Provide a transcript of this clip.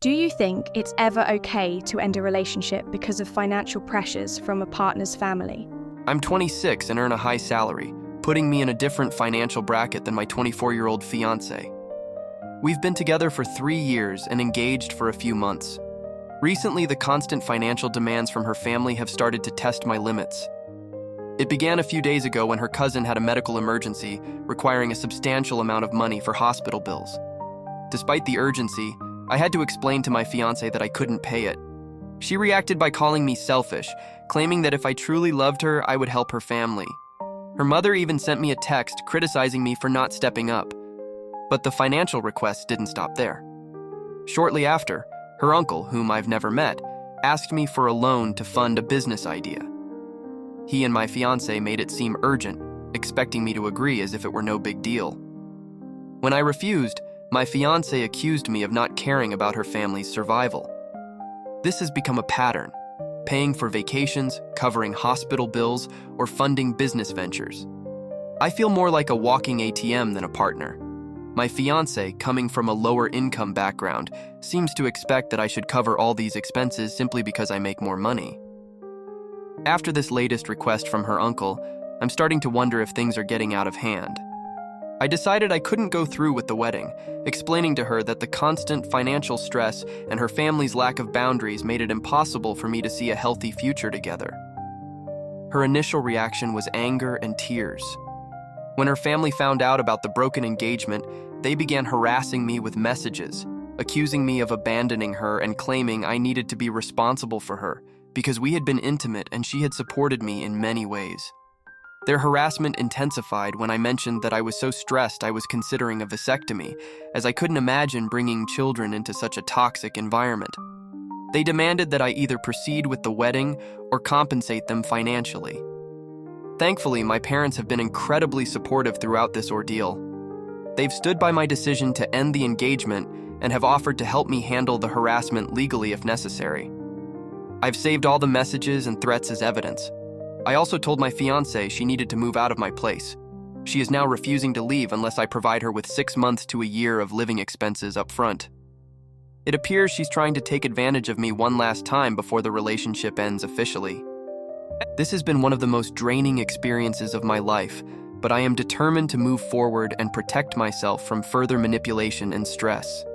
Do you think it's ever okay to end a relationship because of financial pressures from a partner's family? I'm 26 and earn a high salary, putting me in a different financial bracket than my 24-year-old fiancé. We've been together for 3 years and engaged for a few months. Recently, the constant financial demands from her family have started to test my limits. It began a few days ago when her cousin had a medical emergency requiring a substantial amount of money for hospital bills. Despite the urgency, I had to explain to my fiancé that I couldn't pay it. She reacted by calling me selfish, claiming that if I truly loved her, I would help her family. Her mother even sent me a text criticizing me for not stepping up. But the financial requests didn't stop there. Shortly after, her uncle, whom I've never met, asked me for a loan to fund a business idea. He and my fiancé made it seem urgent, expecting me to agree as if it were no big deal. When I refused, my fiancé accused me of not caring about her family's survival. This has become a pattern, paying for vacations, covering hospital bills, or funding business ventures. I feel more like a walking ATM than a partner. My fiancé, coming from a lower income background, seems to expect that I should cover all these expenses simply because I make more money. After this latest request from her uncle, I'm starting to wonder if things are getting out of hand. I decided I couldn't go through with the wedding, explaining to her that the constant financial stress and her family's lack of boundaries made it impossible for me to see a healthy future together. Her initial reaction was anger and tears. When her family found out about the broken engagement, they began harassing me with messages, accusing me of abandoning her and claiming I needed to be responsible for her because we had been intimate and she had supported me in many ways. Their harassment intensified when I mentioned that I was so stressed I was considering a vasectomy, as I couldn't imagine bringing children into such a toxic environment. They demanded that I either proceed with the wedding or compensate them financially. Thankfully, my parents have been incredibly supportive throughout this ordeal. They've stood by my decision to end the engagement and have offered to help me handle the harassment legally if necessary. I've saved all the messages and threats as evidence. I also told my fiancé she needed to move out of my place. She is now refusing to leave unless I provide her with 6 months to a year of living expenses up front. It appears she's trying to take advantage of me one last time before the relationship ends officially. This has been one of the most draining experiences of my life, but I am determined to move forward and protect myself from further manipulation and stress.